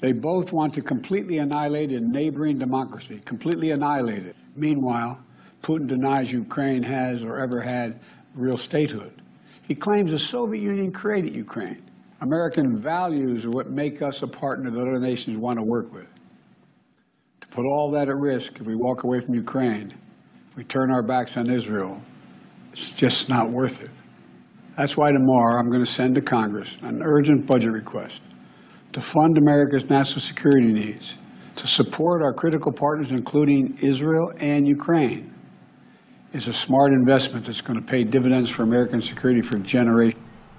They both want to completely annihilate a neighboring democracy, completely annihilate it. Meanwhile, Putin denies Ukraine has or ever had real statehood. He claims the Soviet Union created Ukraine. American values are what make us a partner that other nations want to work with. To put all that at risk, if we walk away from Ukraine, if we turn our backs on Israel, it's just not worth it. That's why tomorrow I'm going to send to Congress an urgent budget request to fund America's national security needs, to support our critical partners, including Israel and Ukraine, is a smart investment that's going to pay dividends for American security for generations.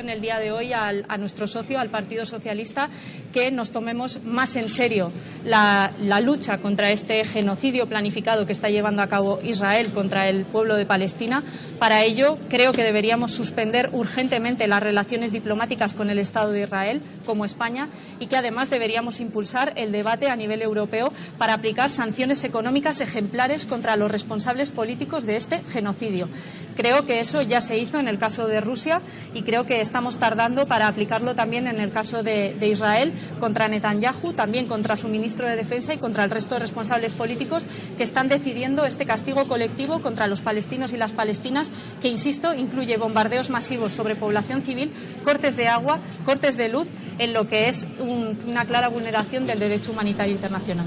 En el día de hoy a nuestro socio, al Partido Socialista, que nos tomemos más en serio la lucha contra este genocidio planificado que está llevando a cabo Israel contra el pueblo de Palestina. Para ello, creo que deberíamos suspender urgentemente las relaciones diplomáticas con el Estado de Israel, como España, y que además deberíamos impulsar el debate a nivel europeo para aplicar sanciones económicas ejemplares contra los responsables políticos de este genocidio. Creo que eso ya se hizo en el caso de Rusia y creo que estamos tardando para aplicarlo también en el caso de Israel contra Netanyahu, también contra su ministro de Defensa y contra el resto de responsables políticos que están decidiendo este castigo colectivo contra los palestinos y las palestinas, que, insisto, incluye bombardeos masivos sobre población civil, cortes de agua, cortes de luz, en lo que es una clara vulneración del derecho humanitario internacional.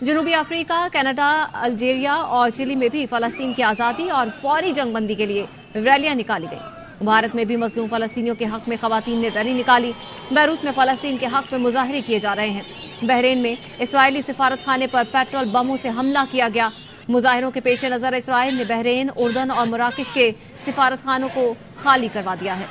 جنوبی افریقہ، Canada, Algeria اور چلی میں بھی فلسطین کی آزادی اور فوری جنگ بندی کے لیے ریلیاں نکالی گئیں۔ بھارت میں بھی مظلوم فلسطینیوں کے حق میں خواتین نے ریلی نکالی۔ بیروت میں فلسطین کے حق میں مظاہرے کیے جا رہے ہیں۔ بحرین میں اسرائیلی سفارت خانے پر پیٹرول بموں سے حملہ کیا گیا۔ مظاہروں کے پیش نظر اسرائیل نے بحرین، اردن اور مراکش کے سفارت خانوں کو خالی کروا دیا ہے۔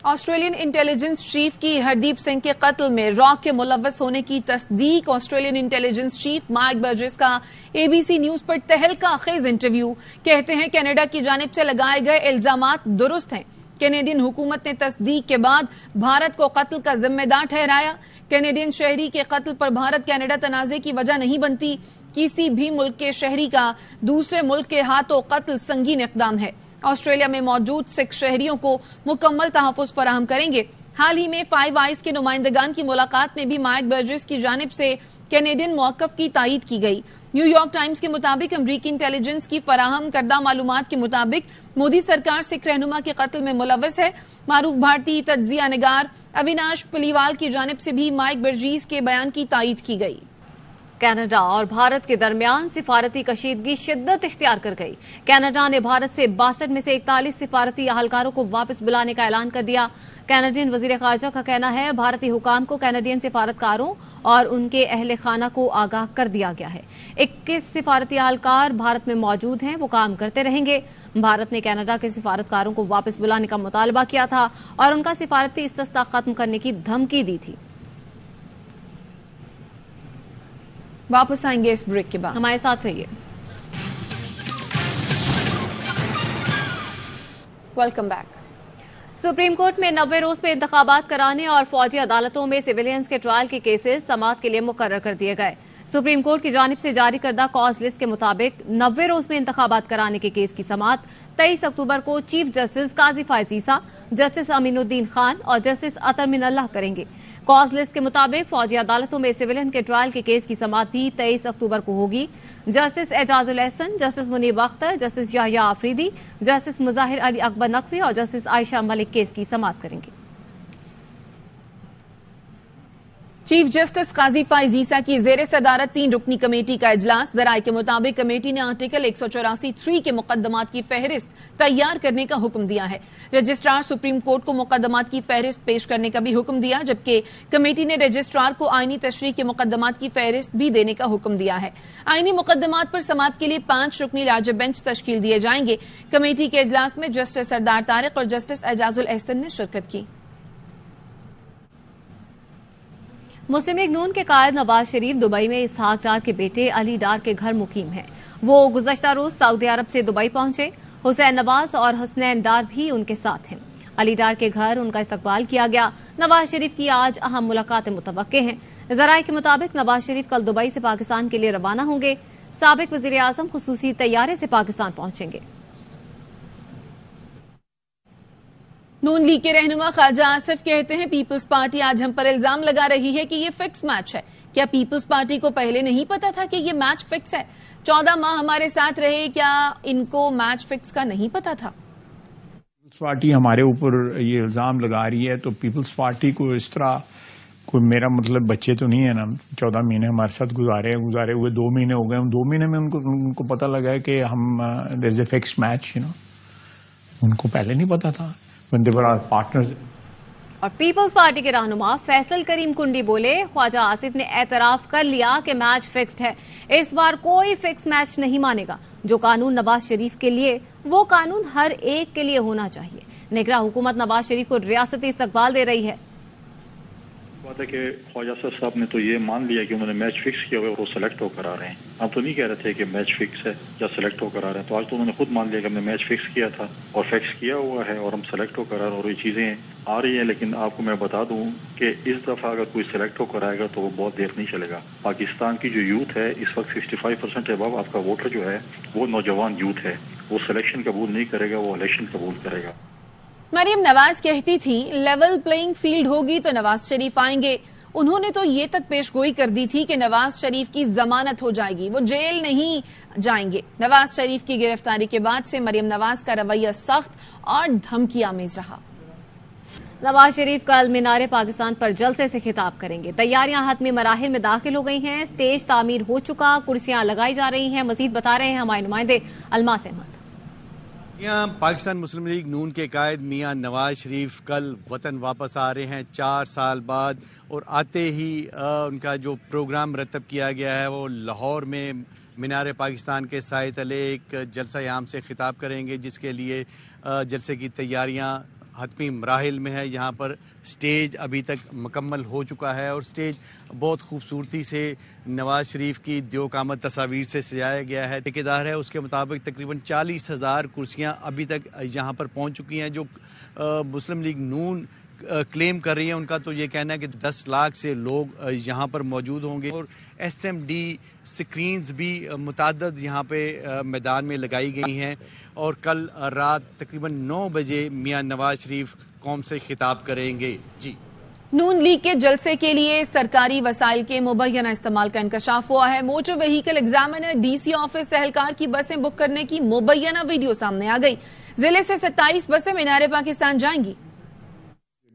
آسٹریلین انٹیلیجنس چیف کی ہردیپ سنگھ کے قتل میں راک کے ملوث ہونے کی تصدیق۔ Australian intelligence chief mic bridges کا اے بی سی نیوز پر تہلکہ خیز انٹرویو۔ کہتے ہیں کینیڈا کی جانب سے لگائے گئے الزامات درست ہیں۔ کینیڈین حکومت نے تصدیق کے بعد بھارت کو قتل کا ذمہ دار ٹھہرایا۔ کینیڈین شہری کے قتل پر بھارت کینیڈا تنازع کی وجہ نہیں بنتی۔ کسی بھی ملک کے شہری کا دوسرے ملک کے ہاتھوں قتل سنگین اقدام ہے۔ آسٹریلیا میں موجود سکھ شہریوں کو مکمل تحفظ فراہم کریں گے۔ حال ہی میں فائیو آئیز کے نمائندگان کی ملاقات میں بھی مائک برجس کی جانب سے کینیڈین موقف کی تائید کی گئی۔ نیو یارک ٹائمز کے مطابق امریکی انٹیلیجنس کی فراہم کردہ معلومات کے مطابق مودی سرکار سکھ رہنما کے قتل میں ملوث ہے۔ معروف بھارتی تجزیہ نگار اویناش پلیوال کی جانب سے بھی مائک برجس کے بیان کی تائید کی گئی۔ کینیڈا اور بھارت کے درمیان سفارتی کشیدگی شدت اختیار کر گئی۔ کینیڈا نے بھارت سے 62 میں سے 41 سفارتی اہلکاروں کو واپس بلانے کا اعلان کر دیا۔ کینیڈین وزیر خارجہ کا کہنا ہے بھارتی حکام کو کینیڈین سفارتکاروں اور ان کے اہل خانہ کو آگاہ کر دیا گیا ہے۔ 21 سفارتی اہلکار بھارت میں موجود ہیں، وہ کام کرتے رہیں گے۔ بھارت نے کینیڈا کے سفارتکاروں کو واپس بلانے کا مطالبہ کیا تھا اور ان کا سفارتی استثنا ختم کرنے کی دھمکی دی تھی۔ واپس آئیں گے اس بریک کے بعد، ہمارے ساتھ رہیے۔ Welcome back. سپریم کورٹ میں 90 روز میں انتخابات کرانے اور فوجی عدالتوں میں سویلینز کے ٹرائل کے کیسز سماعت کے لیے مقرر کر دیے گئے۔ سپریم کورٹ کی جانب سے جاری کردہ کاز لسٹ کے مطابق 90 روز میں انتخابات کرانے کے کیس کی سماعت 23 اکتوبر کو چیف جسٹس قاضی فائز عیسیٰ، جسٹس امین الدین خان اور جسٹس اطہر من اللہ کریں گے۔ کاز لسٹ کے مطابق فوجی عدالتوں میں سویلین کے ٹرائل کے کیس کی سماعت بھی 23 اکتوبر کو ہوگی۔ جسٹس اعجاز الاحسن، جسٹس منیب اختر، جسٹس یحییٰ آفریدی، جسٹس مظاہر علی اکبر نقوی اور جسٹس عائشہ ملک کیس کی سماعت کریں گے۔ چیف جسٹس قاضی فائز عیسیٰ کی زیر صدارت 3 رکنی کمیٹی کا اجلاس۔ ذرائع کے مطابق کمیٹی نے آرٹیکل 184(3) کے مقدمات کی فہرست تیار کرنے کا حکم دیا ہے۔ رجسٹرار سپریم کورٹ کو مقدمات کی فہرست پیش کرنے کا بھی حکم دیا، جبکہ کمیٹی نے رجسٹرار کو آئینی تشریح کے مقدمات کی فہرست بھی دینے کا حکم دیا ہے۔ آئینی مقدمات پر سماعت کے لیے 5 رکنی لارجر بینچ تشکیل دیے جائیں گے۔ کمیٹی کے اجلاس میں جسٹس سردار طارق اور جسٹس اعجاز الاحسن نے شرکت کی۔ مسلم لیگ نون کے قائد نواز شریف دبئی میں اسحاق ڈار کے بیٹے علی ڈار کے گھر مقیم ہیں۔ وہ گزشتہ روز سعودی عرب سے دبئی پہنچے۔ حسین نواز اور حسنین ڈار بھی ان کے ساتھ ہیں۔ علی ڈار کے گھر ان کا استقبال کیا گیا۔ نواز شریف کی آج اہم ملاقاتیں متوقع ہیں۔ ذرائع کے مطابق نواز شریف کل دبئی سے پاکستان کے لیے روانہ ہوں گے۔ سابق وزیر اعظم خصوصی طیارے سے پاکستان پہنچیں گے۔ نون لیگ کے رہنما خواجہ آصف کہتے ہیں پیپلز پارٹی آج ہم پر الزام لگا رہی ہے کہ یہ فکس میچ ہے۔ کیا پیپلز پارٹی کو پہلے نہیں پتا تھا کہ یہ میچ فکس ہے؟ 14 ماہ ہمارے ساتھ رہے، کیا ان کو میچ فکس کا نہیں پتا تھا؟ پیپلز پارٹی ہمارے اوپر یہ الزام لگا رہی ہے تو پیپلز پارٹی کو اس طرح کوئی میرا مطلب بچے تو نہیں ہے نا، 14 مہینے ہمارے ساتھ گزارے ہوئے 2 مہینے ہو گئے، ان 2 مہینے میں ان کو پتا لگا ہے کہ ہم دیر از اے فکس میچ، ان کو پہلے نہیں پتا تھا when they were our partners۔ اور پیپلز پارٹی کے رہنما فیصل کریم کنڈی بولے خواجہ آصف نے اعتراف کر لیا کہ میچ فکسڈ ہے، اس بار کوئی فکس میچ نہیں مانے گا۔ جو قانون نواز شریف کے لیے وہ قانون ہر ایک کے لیے ہونا چاہیے۔ نگراں حکومت نواز شریف کو ریاستی استقبال دے رہی ہے۔ بات ہے کہ خواجہ صاحب نے تو یہ مان لیا کہ انہوں نے میچ فکس کیا ہوا ہے اور وہ سلیکٹ ہو کر آ رہے ہیں۔ ہم تو نہیں کہہ رہے تھے کہ میچ فکس ہے یا سلیکٹ ہو کر آ رہے ہیں، تو آج تو انہوں نے خود مان لیا کہ ہم نے میچ فکس کیا تھا اور فکس کیا ہوا ہے اور ہم سلیکٹ ہو کر آ رہے ہیں اور یہ چیزیں آ رہی ہیں۔ لیکن آپ کو میں بتا دوں کہ اس دفعہ اگر کوئی سلیکٹ ہو کر آئے گا تو وہ بہت دیر نہیں چلے گا۔ پاکستان کی جو یوتھ ہے اس وقت 65% ابو آپ کا ووٹر جو ہے وہ نوجوان یوتھ ہے، وہ سلیکشن قبول نہیں کرے گا، وہ الیکشن قبول کرے گا۔ مریم نواز کہتی تھی لیول پلئنگ فیلڈ ہوگی تو نواز شریف آئیں گے۔ انہوں نے تو یہ تک پیش گوئی کر دی تھی کہ نواز شریف کی ضمانت ہو جائے گی، وہ جیل نہیں جائیں گے۔ نواز شریف کی گرفتاری کے بعد سے مریم نواز کا رویہ سخت اور دھمکی آمیز رہا۔ نواز شریف کل مینار پاکستان پر جلسے سے خطاب کریں گے. تیاریاں حتمی مراحل میں داخل ہو گئی ہیں. اسٹیج تعمیر ہو چکا, کرسیاں لگائی جا رہی ہیں. مزید بتا رہے ہیں ہمارے نمائندے الماس احمد. پاکستان مسلم لیگ نون کے قائد میاں نواز شریف کل وطن واپس آ رہے ہیں 4 سال بعد, اور آتے ہی ان کا جو پروگرام مرتب کیا گیا ہے وہ لاہور میں مینار پاکستان کے سائے تلے ایک جلسہ عام سے خطاب کریں گے, جس کے لیے جلسے کی تیاریاں حتمی مراحل میں ہے. یہاں پر سٹیج ابھی تک مکمل ہو چکا ہے, اور سٹیج بہت خوبصورتی سے نواز شریف کی دیو قامت تصاویر سے سجایا گیا ہے. ٹھیکیدار ہے اس کے مطابق تقریباً 40,000 کرسیاں ابھی تک یہاں پر پہنچ چکی ہیں. جو مسلم لیگ نون کلیم کر رہی ہیں, ان کا تو یہ کہنا ہے کہ 10 لاکھ سے لوگ یہاں پر موجود ہوں گے, اور ایس ایم ڈی سکرینز بھی متعدد یہاں پہ میدان میں لگائی گئی ہیں. اور کل رات تقریباً 9 بجے میاں نواز شریف قوم سے خطاب کریں گے. جی, نون لیگ کے جلسے کے لیے سرکاری وسائل کے مبینہ استعمال کا انکشاف ہوا ہے. Motor vehicle examiner D C office اہلکار کی بسیں بک کرنے کی مبینہ ویڈیو سامنے آ گئی. ضلع سے 27 بسیں مینار پاکستان جائیں گی.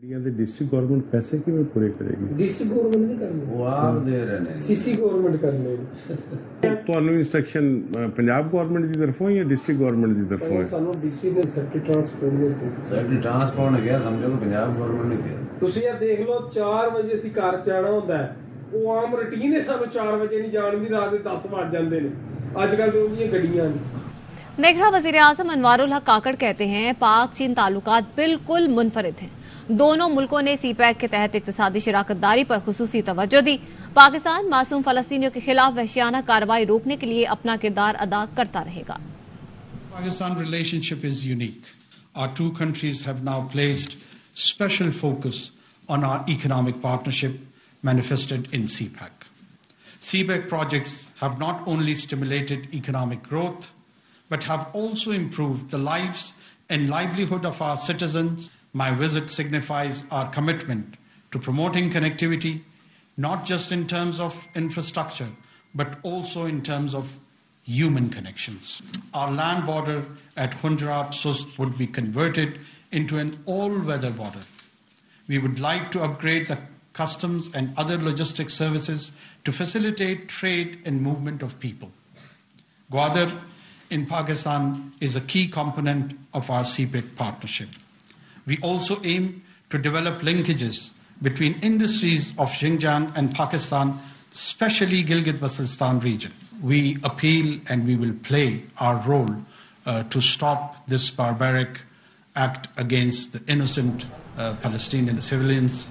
ڈسٹرکٹ گورنمنٹ پیسے کیوں پورے کرے گی؟ ڈسٹرکٹ گورنمنٹ نہیں کرنے, وہ آپ دے رہے ہیں, سی سی گورنمنٹ کرنے. ਤੁਹਾਨੂੰ ਇੰਸਟਰਕਸ਼ਨ ਪੰਜਾਬ ਗਵਰਨਮੈਂਟ ਦੀ ਤਰਫੋਂ ਜਾਂ ਡਿਸਟ੍ਰਿਕਟ ਗਵਰਨਮੈਂਟ ਦੀ ਤਰਫੋਂ ਹੈ? ਸਾਨੂੰ ਡੀਸੀ ਨੇ ਸੈਕਟਰੀ ਟਰਾਂਸਪੋਰਟ ਨੇ ਸੈਕਟਰੀ ਟਰਾਂਸਪੋਰਟ ਨੇ ਕਿਹਾ, ਸਮਝੋ ਪੰਜਾਬ ਗਵਰਨਮੈਂਟ ਨੇ ਕਿਹਾ. ਤੁਸੀਂ ਇਹ ਦੇਖ ਲਓ 4 ਵਜੇ ਅਸੀਂ ਘਰ ਜਾਣਾ ਹੁੰਦਾ ਹੈ, ਉਹ ਆਮ ਰੁਟੀਨ ਹੈ ਸਾਨੂੰ 4 ਵਜੇ ਨਹੀਂ ਜਾਣ ਦੀ, رات ਦੇ 10 ਵੱਜ ਜਾਂਦੇ ਨੇ. ਅੱਜ ਕੱਲ ਤੇ ਉਹਦੀਆਂ ਗੱਡੀਆਂ ਨੇ. نگراں وزیر اعظم انوار الحق کاکڑ کہتے ہیں پاک چین تعلقات بالکل منفرد ہیں. دونوں ملکوں نے سی پیک کے تحت اقتصادی شراکت داری پر خصوصی توجہ دی. پاکستان معصوم فلسطینیوں کے خلاف وحشیانہ کارروائی روکنے کے لیے اپنا کردار ادا کرتا رہے گا. Pakistan relationship is unique. Our two countries have now placed special focus on our economic partnership manifested in CPEC. CPEC projects have not only stimulated economic growth, but have also improved the lives and livelihood of our citizens. My visit signifies our commitment to promoting connectivity, not just in terms of infrastructure, but also in terms of human connections. Our land border at Khunjarab Sust would be converted into an all-weather border. We would like to upgrade the customs and other logistic services to facilitate trade and movement of people. Gwadar in Pakistan is a key component of our CPEC partnership. We also aim to develop linkages between industries of Xinjiang and Pakistan, especially Gilgit-Baltistan region. We appeal and we will play our role to stop this barbaric act against the innocent Palestinian civilians.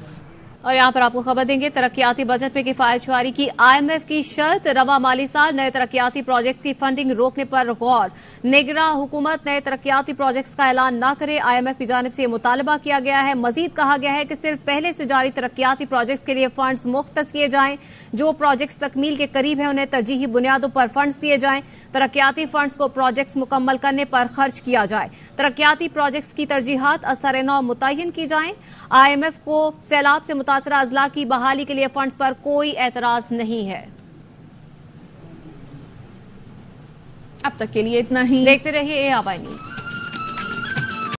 اور یہاں پر آپ کو خبر دیں گے ترقیاتی budget میں کفایت شعاری کی IMF کی شرط. رواں مالی سال نئے ترقیاتی پروجیکٹس کی فنڈنگ روکنے پر غور. نگراں حکومت نئے ترقیاتی پروجیکٹس کا اعلان نہ کرے. IMF کی جانب سے یہ مطالبہ کیا گیا ہے. مزید کہا گیا ہے کہ صرف پہلے سے جاری ترقیاتی پروجیکٹس کے لیے فنڈز مختص کیے جائیں. جو پروجیکٹس تکمیل کے قریب ہیں انہیں ترجیحی بنیادوں پر فنڈز دیے جائیں. ترقیاتی فنڈز کو پروجیکٹس مکمل کرنے پر خرچ کیا جائے. ترقیاتی پروجیکٹس کی ترجیحات اثر نو متعین کی جائیں. IMF کو سیلاب سے متاثرہ اضلاع کی بحالی کے لیے فنڈز پر کوئی اعتراض نہیں ہے. اب تک کے لیے اتنا ہی. دیکھتے رہیے ABI نیوز.